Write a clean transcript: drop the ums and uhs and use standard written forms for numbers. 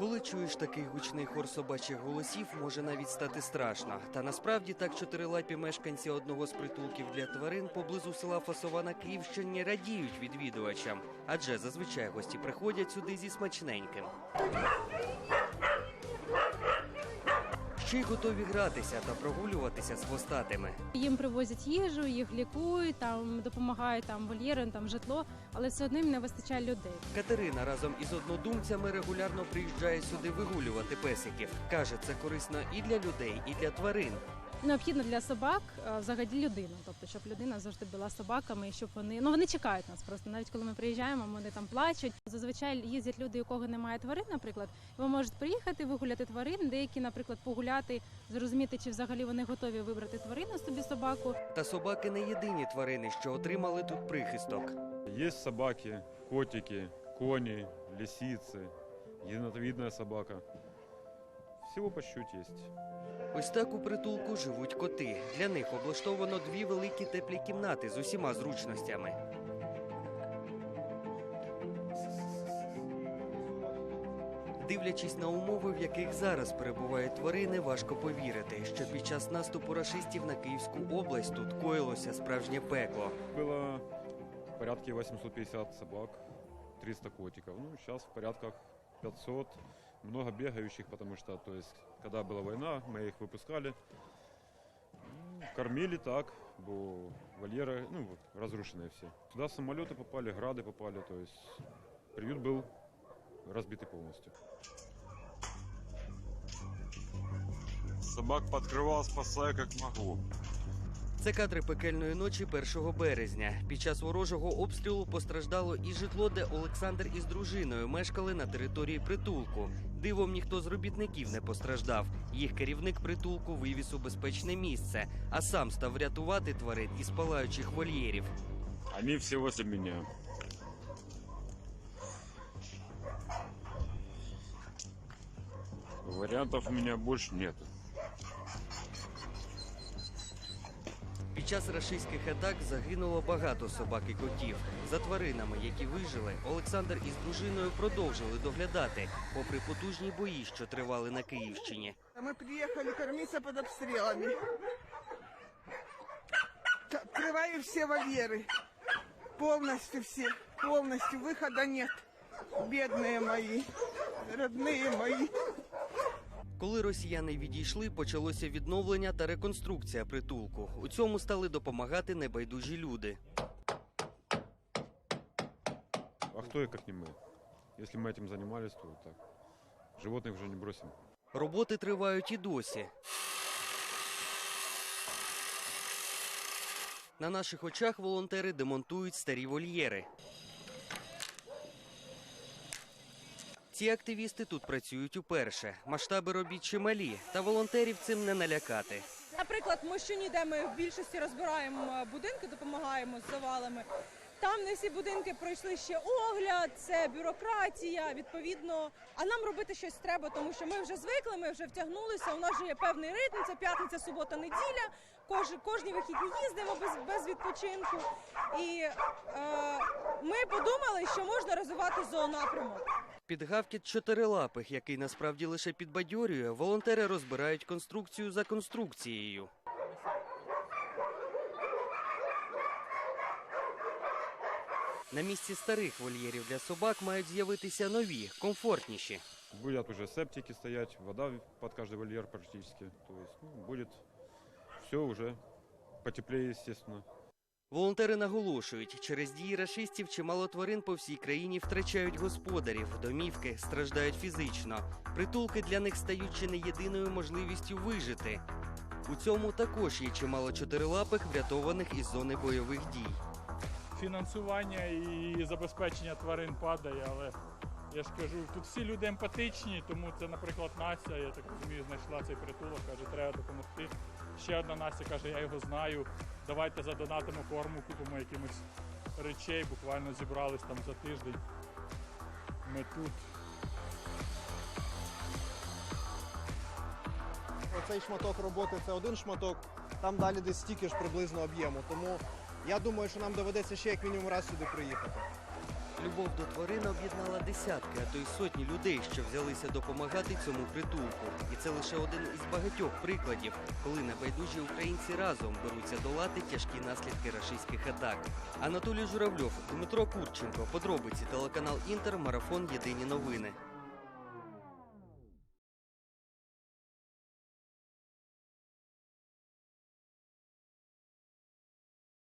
Коли чуєш такий гучний хор собачих голосів, може навіть стати страшно. Та насправді так чотирилапі мешканці одного з притулків для тварин поблизу села Фасова на Київщині радіють відвідувачам. Адже зазвичай гості приходять сюди зі смачненьким. Ще й готові гратися та прогулюватися з хвостатими. Їм привозять їжу, їх лікують, допомагають вольєрам, житло, але все одно їм не вистачає людей. Катерина разом із однодумцями регулярно приїжджає сюди вигулювати песиків. Каже, це корисно і для людей, і для тварин. Необхідно для собак взагалі людину, тобто щоб людина завжди була з собаками, і щоб вони чекають нас просто. Навіть коли ми приїжджаємо, вони там плачуть. Зазвичай їздять люди, у кого немає тварин, наприклад, ви можете приїхати, вигуляти тварин, деякі, наприклад, погуляти, зрозуміти, чи взагалі вони готові вибрати тварину собі собаку. Та собаки не єдині тварини, що отримали тут прихисток. Є собаки, котики, коні, лисиці, єдиновідна собака. Всього по чуть є. Ось так у притулку живуть коти. Для них облаштовано 2 великі теплі кімнати з усіма зручностями. Дивлячись на умови, в яких зараз перебувають тварини, важко повірити, що під час наступу рашистів на Київську область тут коїлося справжнє пекло. Було в порядку 850 собак, 300 котиков. Ну, сейчас в порядках 500. Много бегающих, потому что, то есть, когда была война, мы их выпускали. Кормили так, бо вольеры, разрушенные все. Сюда самолеты попали, грады попали, то есть приют был разбитый полностью. Собак подкрывал, спасаю как могу. Це кадри пекельної ночі 1 березня. Під час ворожого обстрілу постраждало і житло, де Олександр із дружиною мешкали на території притулку. Дивом ніхто з робітників не постраждав. Їх керівник притулку вивіз у безпечне місце, а сам став рятувати тварин із палаючих вольєрів. Они все возле меня. Вариантов у меня больше нет. Під час рашистських атак загинуло багато собак і котів. За тваринами, які вижили, Олександр із дружиною продовжили доглядати, попри потужні бої, що тривали на Київщині. Мы приехали кормиться под обстрелами. Открываю все вольеры. Полностью все. Полностью. Выхода нет. Бедные мои. Родные мои. Коли росіяни відійшли, почалося відновлення та реконструкція притулку. У цьому стали допомагати небайдужі люди. А кто и как не мы? Если мы этим занимались, то так. Животных уже не бросим. Роботи тривають і досі. На наших очах волонтери демонтують старі вольєри. Ці активісти тут працюють уперше. Масштаби робіт чималі, та волонтерів цим не налякати. Наприклад, в Мощуні, де ми в більшості розбираємо будинки, допомагаємо з завалами, там не всі будинки пройшли ще огляд, це бюрократія, відповідно. А нам робити щось треба, тому що ми вже звикли, ми вже втягнулися, у нас вже є певний ритм, це п'ятниця, субота, неділя, кожні вихідні їздимо без відпочинку. І ми подумали, що можна розвивати зоонапрямок. Під гавкіт чотирилапих, який насправді лише підбадьорює, волонтери розбирають конструкцію за конструкцією. На місці старих вольєрів для собак мають з'явитися нові, комфортніші. Будут уже септики стоять, вода под каждый вольер практически. То есть будет все уже потеплее, естественно. Волонтери наголошують, через дії рашистів чимало тварин по всій країні втрачають господарів, домівки, страждають фізично. Притулки для них стають чи не єдиною можливістю вижити. У цьому також є чимало чотирилапих, врятованих із зони бойових дій. Фінансування і забезпечення тварин падає, але я ж кажу, тут всі люди емпатичні, тому це, наприклад, Настя, я так розумію, знайшла цей притулок, каже, треба допомогти. Ще одна Настя каже, я його знаю, давайте задонатимо корму, купимо якимось речей, буквально зібрались там за тиждень. Ми тут. Оцей шматок роботи – це один шматок, там далі десь стільки ж приблизно об'єму. Тому я думаю, що нам доведеться ще як мінімум раз сюди приїхати. Любов до тварин об'єднала десятки, а то й сотні людей, що взялися допомагати цьому притулку. І це лише один із багатьох прикладів, коли небайдужі українці разом беруться долати тяжкі наслідки рашистських атак. Анатолій Журавльов, Дмитро Курченко. Подробиці телеканал Інтер. Марафон. Єдині новини.